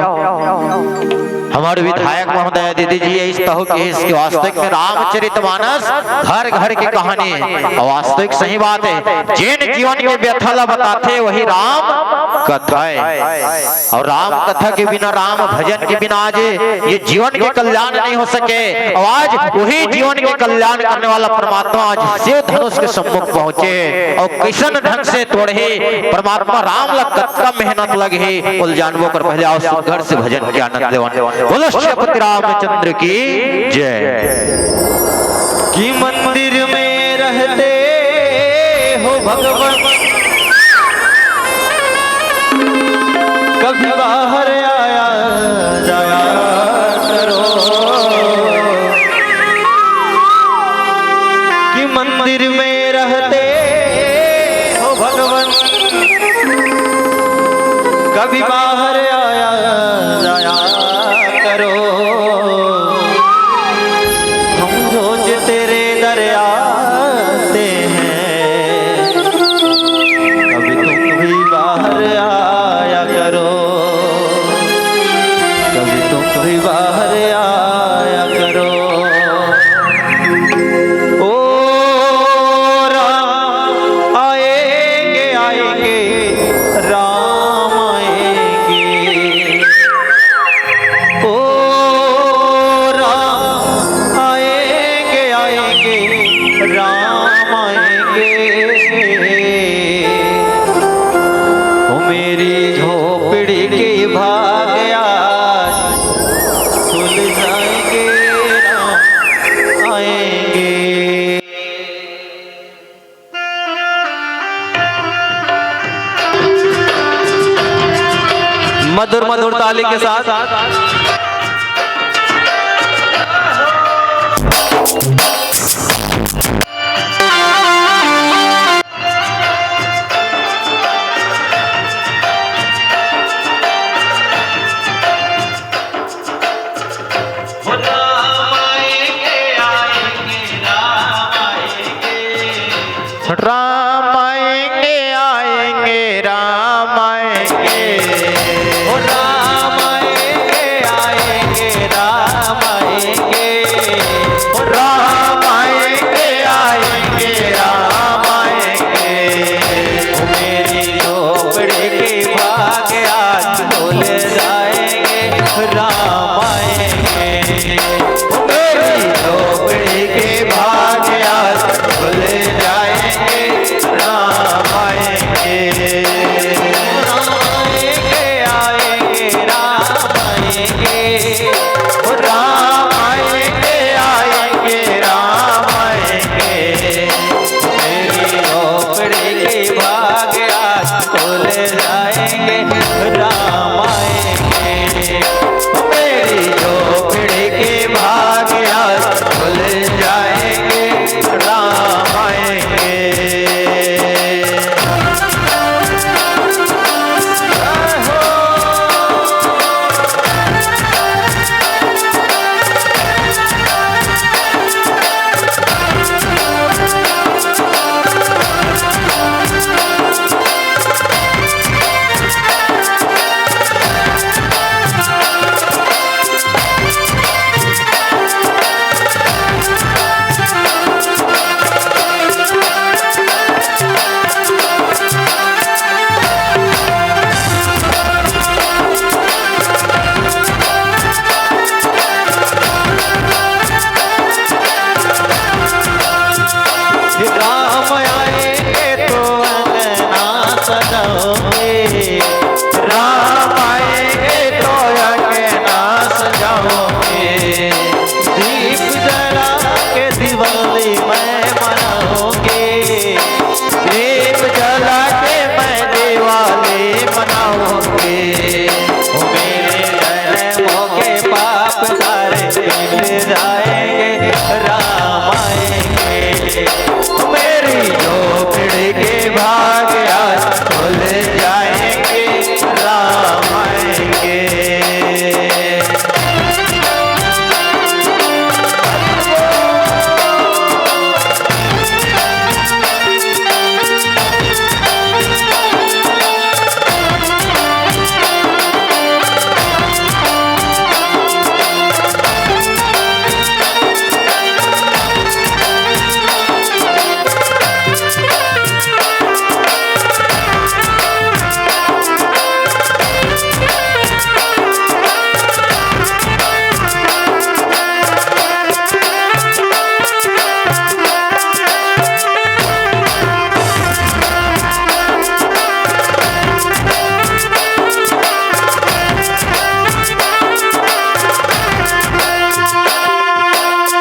B: हमारे विधायक महोदय दीदी जी इस तरह के इसके वास्तविक में रामचरितमानस घर घर की कहानी है और वास्तविक सही बात है। जिन जीवन के व्यथा ला बताते वही राम कथा है और राम कथा के बिना, राम भजन के बिना आज ये जीवन के कल्याण नहीं हो सके। और आज वही जीवन के कल्याण करने वाला परमात्मा आज शिव धनुष के सम्मुख पहुंचे और किशन ढंग से तोड़े परमात्मा राम ला कतका मेहनत लगे उल जानवों कर पहले आओ घर से भजन के आनंद लेवन। बोलो श्रीपति रामचंद्र की जय।
A: कि मंदिर में रहते हो भगवान, कभी बाहर आया जाया करो। कि मंदिर में रहते हो भगवान, कभी बाहर आया जाया करो। हम रोज तेरे दर आते हैं, कभी तुम भी बाहर आया करो, कभी तुम भी बाहर आया करो। ओ राम आएंगे आएंगे, राम आएंगे। ओ राम आएंगे आएंगे, राम आएंगे। ओ मेरी झोपड़ी के भाग आज खुल जाएंगे, राम आएंगे। मधुर मधुर ताली के साथ राम आएंगे आएंगे, राम आएंगे। आएंगे, राम आएंगे। मेरी झोपड़ी के भाग आज खुल जाएंगे, राम आएंगे। राम आएंगे तो अंगना सजाओगे, राम आएंगे तो अंगना सजाओगे। दीप जला के दिवाली मैं मनाओगे, दीप जला के मैं दिवाली मनाओगे। मेरे जन्मों के पाप सारे मिट जाएंगे, राम आएंगे। मेरी झोपड़ी के भाग आज खुल जाएंगे, राम आएंगे।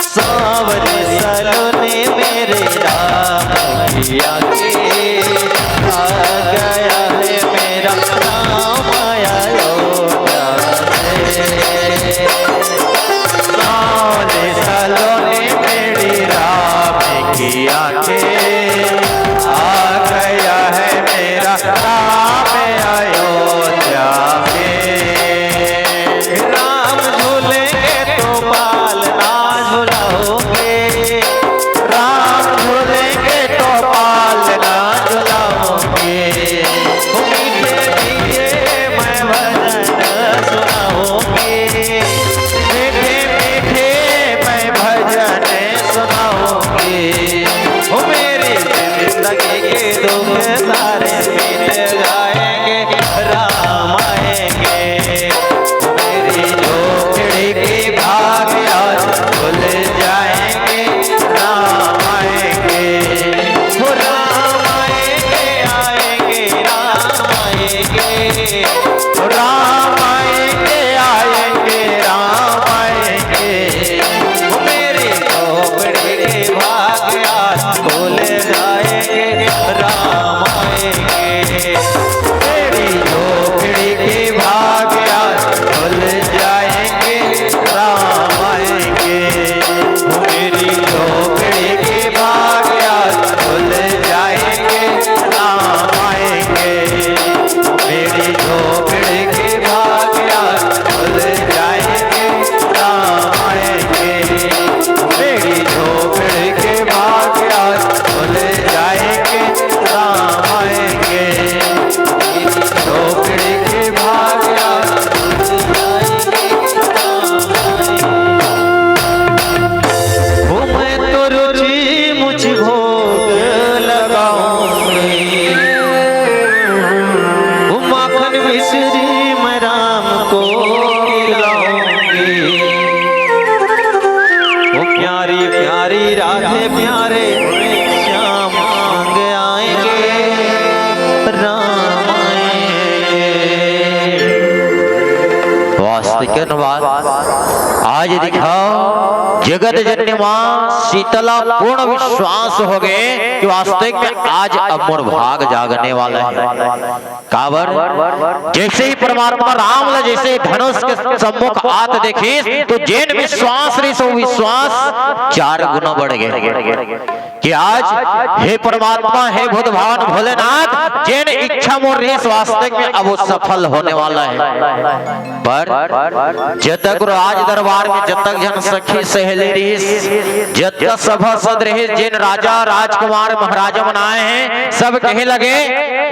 A: सावरे सलोने मेरे राम किया के आ गया है मेरा राम आया अयोध्या से। सावरे सलोने मेरे राम किया के आ गया है मेरा राम अयोध्या के। राम झूलेंगे तो पालना झुलाओगे, राम झूलेंगे तो पालना झुलाओगे। मीठे मीठे मैं भजन सुनाओगे, मीठे मीठे मैं भजन सुनाओगे। मेरी जिंदगी के दुख सारे मिट जाएंगे, राम आएंगे। मेरी झोपड़ी के भाग आज खुल जाएंगे, राम आएंगे। वो राम आएंगे, आएंगे, राम आएंगे। वो राम आएंगे, आएंगे, राम आएंगे। वो मेरी झोपड़ी के भाग आज खुल जाएंगे, राम आएंगे। मेरी झोपड़ी के भाग आज खुल जाएंगे, राम आएंगे। मेरी झोपड़ी के भाग आज खुल जाएंगे, राम आएंगे। मेरी झोपड़ी के भाग आज खुल जाएंगे, राम आएंगे। मेरी झोपड़ी के भाग आज खुल जाएंगे, राम आएंगे। मेरी झोपड़ी के भाग आज खुल जाएंगे, राम आएंगे। वो मैं तो रुचि मुझ भोग लगाऊंगी, वो माखन मिश्री मैं राम को खिलाऊंगी। वो प्यारी प्यारी राधे प्यारे श्याम मांग आएंगे, राम आएंगे।
B: वास्तविक आज दिखाओ जगत जननी मां शीतला पूर्ण विश्वास हो गए कि वास्तविक में आज अमर भाग जागने वाला है। काबर जैसे ही परमात्मा राम ला जैसे धनुष के सम्मुख आत देखी तो जैन विश्वास रही सो विश्वास 4 गुना बढ़ गए कि आज हे परमात्मा हे बुद्धवान भोलेनाथ जैन इच्छा मोर रही वास्तविक में अब वो सफल होने वाला है। पर जब तक राज दरबार में जब तक जन सखी सहेली रही जब तक सभा सद रही जिन राजा राजकुमार महाराजा बनाए हैं सब कहे लगे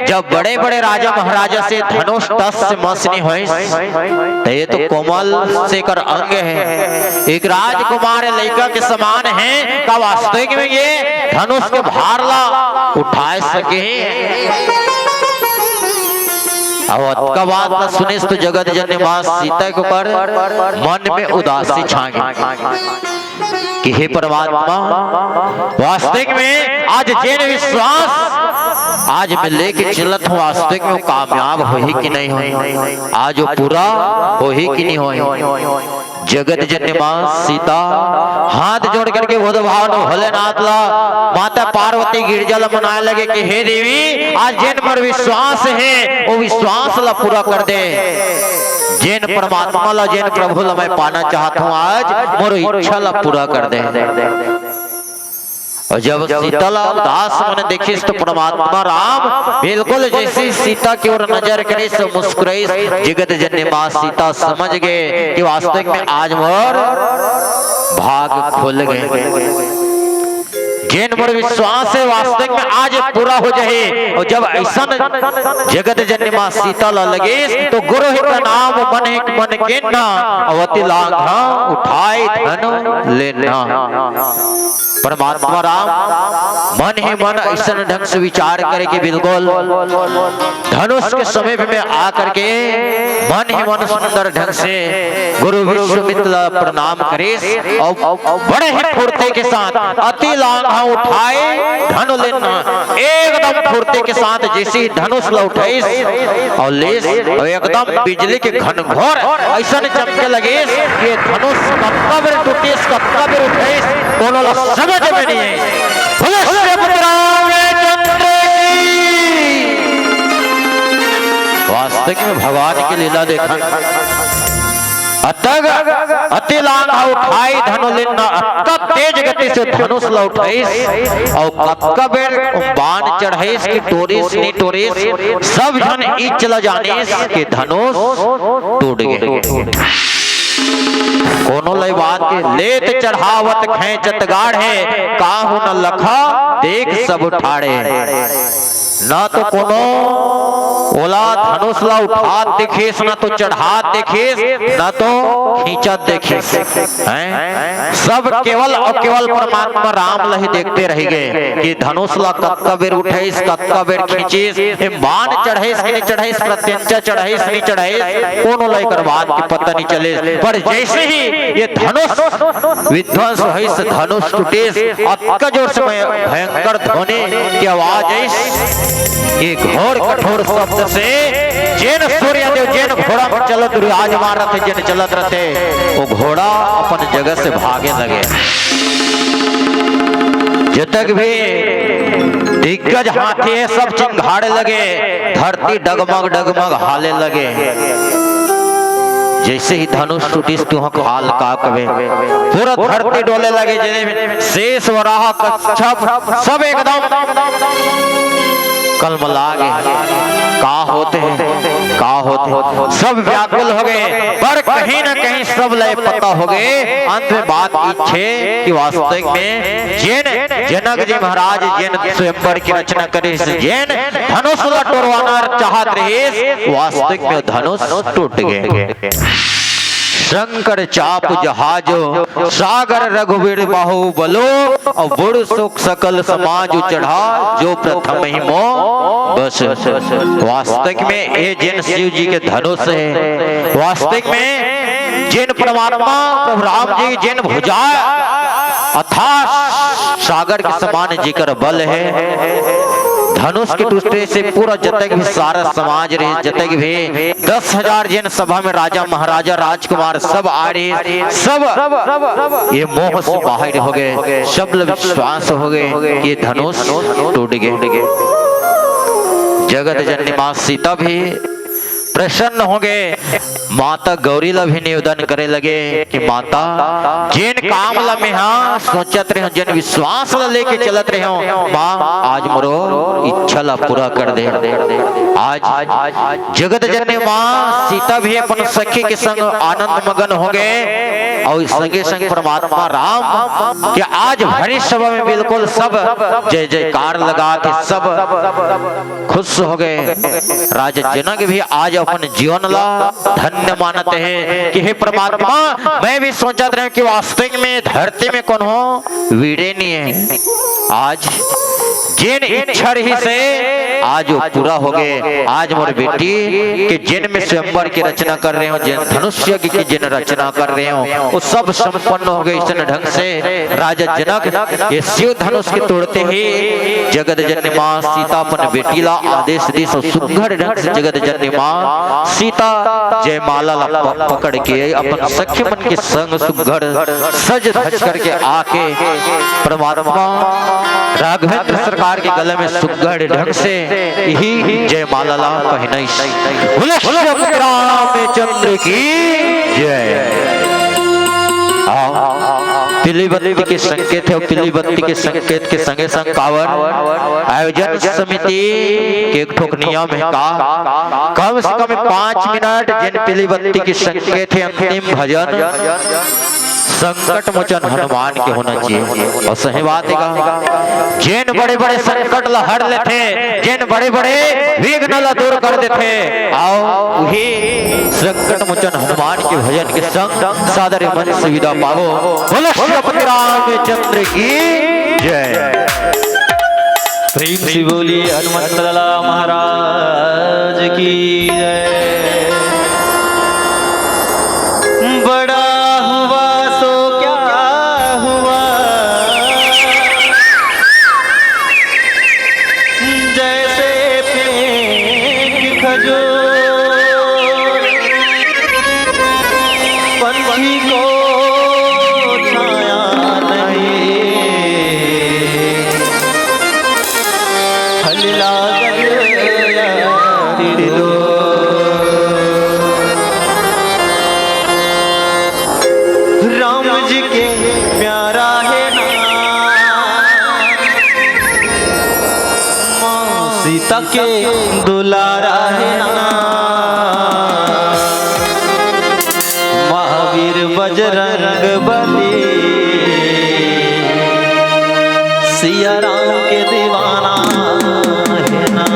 B: जब बड़े बड़े राजा महाराजा से धनुष टस से मसनी हुई तो ये तो कोमल से कर अंग है एक राजकुमार लड़का के समान है का वास्तविक में ये धनुष के भार ला उठा सके। अब का बात न सुने तो जगत जननी मां सीता के ऊपर मन में उदासी छागी कि हे परमात्मा वास्तविक में आज जैन विश्वास आज मैं लेके चलत हूँ वास्तविक में कामयाब हो ही कि नहीं हो आज वो पूरा हो ही कि नहीं हो। जगत जननी मां सीता हाथ जोड़ करके भगवान भोलेनाथ ला माता पार्वती गिरजा ला मनाए लगे कि हे देवी आज जिन पर विश्वास है वो विश्वास ला पूरा कर दे जिन परमात्मा ला जिन प्रभु ला मैं पाना चाहता हूँ आज मोर इच्छा ला पूरा कर दे। और जब सीता ला दास मैंने देखी तो परमात्मा राम बिल्कुल जैसी सीता की ओर नजर करे तो मुस्कुराई जगत जननी मां सीता समझ गए कि वास्तविक में आज मोर भाग खुल गए जिन पर विश्वास है वास्तविक में आज पूरा हो जाए। और जब ऐसा जगत जननी मां सीता ला लगे तो गुरु ही प्रणाम मन के ना अवति लांघा उठाए धन लेना। परमात्मा राम मन ही मन ऐसा ढंग से विचार करे कि बिल्कुल धनुष के समय में आकर के मन ही मन सुंदर ढंग से गुरु विश्वामित्र प्रणाम करे और बड़े ही फुर्ती के साथ अति लांघा उठाए धन लेना एकदम फुर्ती के साथ जैसे धनुष ला उठाई और ले एकदम बिजली के घनघोर ऐसा चमके लगे कि धनुष कब टूटे कब उठाई दोनों समझ में नहीं है। वास्तविक में भगवान की लीला देखा अतग अति लांघा उठाई धनु लेना अतक तेज गति से धनुष ला उठाई और कब बेर बाण चढ़ाई की टोरिस नी टोरिस सब जन ई चला जाने के धनुष टूट गए। कोनो लय बात के लेत चढ़ावत खेचत गाढ़े काहू न लखा देख सब ठाड़े ना तो कोनो ओला धनुष ला उठात देखेस ना तो चढ़ात देखेस ना तो खींचत देखेस सब केवल और केवल परमात्मा राम ला ही देखते रह गए कि धनुष ला कक्का बेर उठाइस कक्का बेर खींचिस बाण चढ़ाइस कि नहीं चढ़ाइस प्रत्यंचा चढ़ाइस नहीं चढ़ाइस कोनो लय कर बात की पता नहीं चले। पर जैसे ही ये धनुष विध्वंस होइस धनुष टूटेस अक्का जोर से भयंकर ध्वनि की आवाज आई एक घोर कठोर शब्द से जैन सूर्यदेव जैन घोड़ा पर चलत आज मार रहे जैन चलत रहते वो घोड़ा अपन जगह से भागे लगे। जब तक भी दिग्गज हाथी सब चिंगाड़े लगे धरती डगमग डगमग हाले लगे जैसे ही धनुष टूटी तुह खाल काकवे पूरा धरती डोले लगे जिन्हें शेष वराह कच्छप सब एकदम कलमला गए का होते सब व्याकुल हो गए। पर कहीं न कहीं सब लय पता हो गए अंत में बात इच्छे कि वास्तविक में जनक जी महाराज जैन स्वयंवर की रचना करे जैन धनुष ला टोरवाना चाहत रहे वास्तविक में धनुष टूट गए। शंकर चाप जहाजो सागर रघुवीर बाहुबलो और बुढ़ सुख सकल समाज चढ़ा जो प्रथम ही मो बस। वास्तविक में ये जिन शिव जी के धनुष है वास्तविक में जिन परमात्मा प्रभु राम जी जिन भुजा अर्थात सागर के समान जिकर बल है। धनुष के टूटे से पूरा जतक भी सारा समाज रहे, जतक भी 10,000 जन सभा में राजा महाराजा राजकुमार सब आ रहे, सब ये मोह से बाहर हो गए, सब विश्वास हो गए, ये धनुष टूट गए। जगत जननी मां सीता भी प्रसन्न हो गए। माता गौरी ला भी निवेदन करे लगे कि माता जिन काम ला में हाँ सोचत रहे हो, जिन विश्वास ला लेके चलत रहे हो, माँ आज मोरो इच्छा ला पूरा कर दे। आज जगत जननी माँ सीता भी अपन सखी के संग आनंद मगन हो गए और संगे संग परमात्मा राम कि आज भरी सभा में बिल्कुल सब जय जयकार लगा के सब खुश हो गए। राजा जनक भी आज अपन जीवन ला धन्य मानते हैं कि हे परमात्मा, मैं भी सोचा था कि वास्तविक में धरती में कौन हो वीड़े नहीं है। आज जिन इच्छा ही से आज वो पूरा हो गए। आज मोर बेटी के जिन में स्वयंवर की रचना कर रहे हो, जिन धनुष्य की जिन रचना कर रहे हो, वो सब संपन्न हो गए। इस ढंग से राजा जनक ये शिव धनुष के तोड़ते ही जगत जननी मां सीता अपन बेटी ला आदेश दी। सुघड़ ढंग से जगत जननी मां सीता जयमाला ला पकड़ के अपन सखी मन के संग सुघड़ सज धज करके आके परमात्मा राघवेंद्र सरकार के गले में सुघड़ ढंग से ही जयमाला ला पहनाई। रामचंद्र की जय। पीली बत्ती के संकेत है, पीली बत्ती के संकेत के संगे संग कावर आयोजन समिति के एक ठोक नियम है का कम से कम 5 मिनट जिन पीली बत्ती के संकेत है अंतिम भजन संकट मोचन हनुमान के होना चाहिए। और सही बात है, जिन बड़े बड़े संकट ला हर लेते, जिन बड़े बड़े विघ्न ला दूर कर देते, आओ वही संकट मोचन हनुमान के भजन के संग सादर मन सुविधा पाओ। बोलो श्री रामचंद्र की जय।
A: प्रेम से बोलिए हनुमत लाला महाराज की जय। बड़ा हुआ सो क्या हुआ, जैसे फेंक खजूर पंछी को छाया नहीं, हल्ला राम जी के प्यारा है मां सीता के दुलारा है महावीर बजरंग बली सिया राम के दीवाना है ना।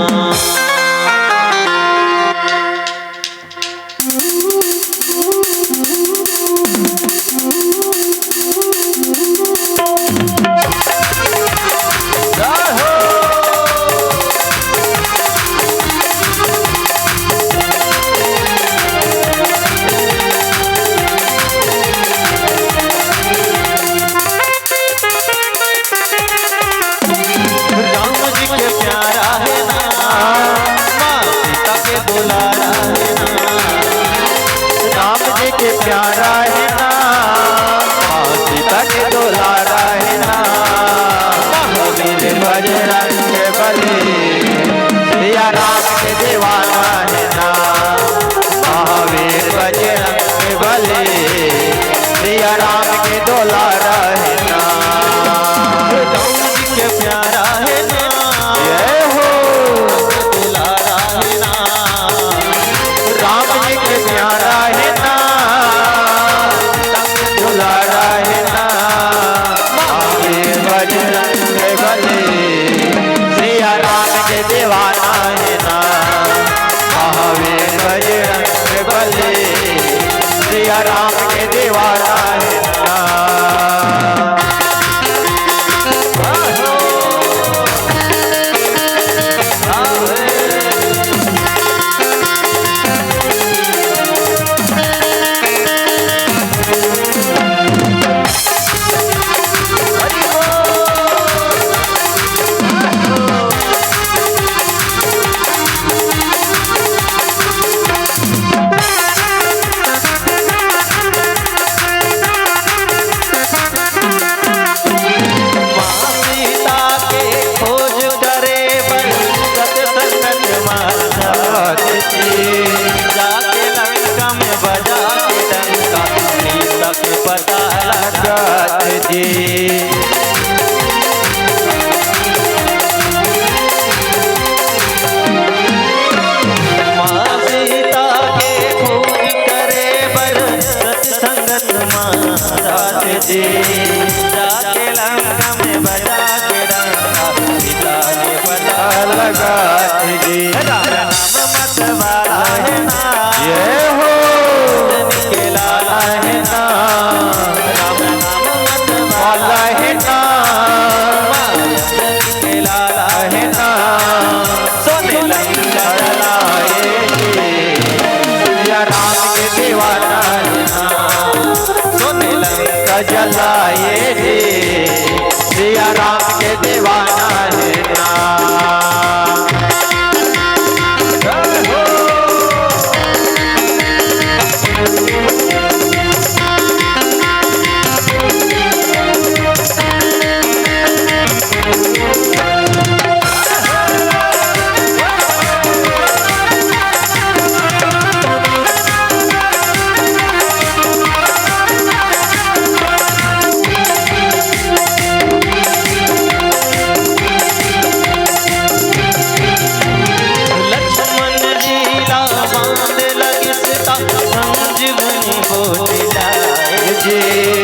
A: प्यारा है ना मां सीता के दुलारा है ना, महावीर बजरंग बली सिया राम के दीवाना है ना, महावीर बजरंग बली सिया राम के दुलारा है ना। राम जी के प्यारा है ना, जय हो दुलारा है ना, राम जी के प्यारा है ना, दुलारा है ना, महावीर बजरंग बली सिया राम के दीवाना है ना, महावीर बजरंग बली सिया राम के दीवाना है ना। सिया राम के दीवाना है ना, सोने लंका जलाए रे, सिया राम के दीवाना है ना। संजीवनी बोल लाए जे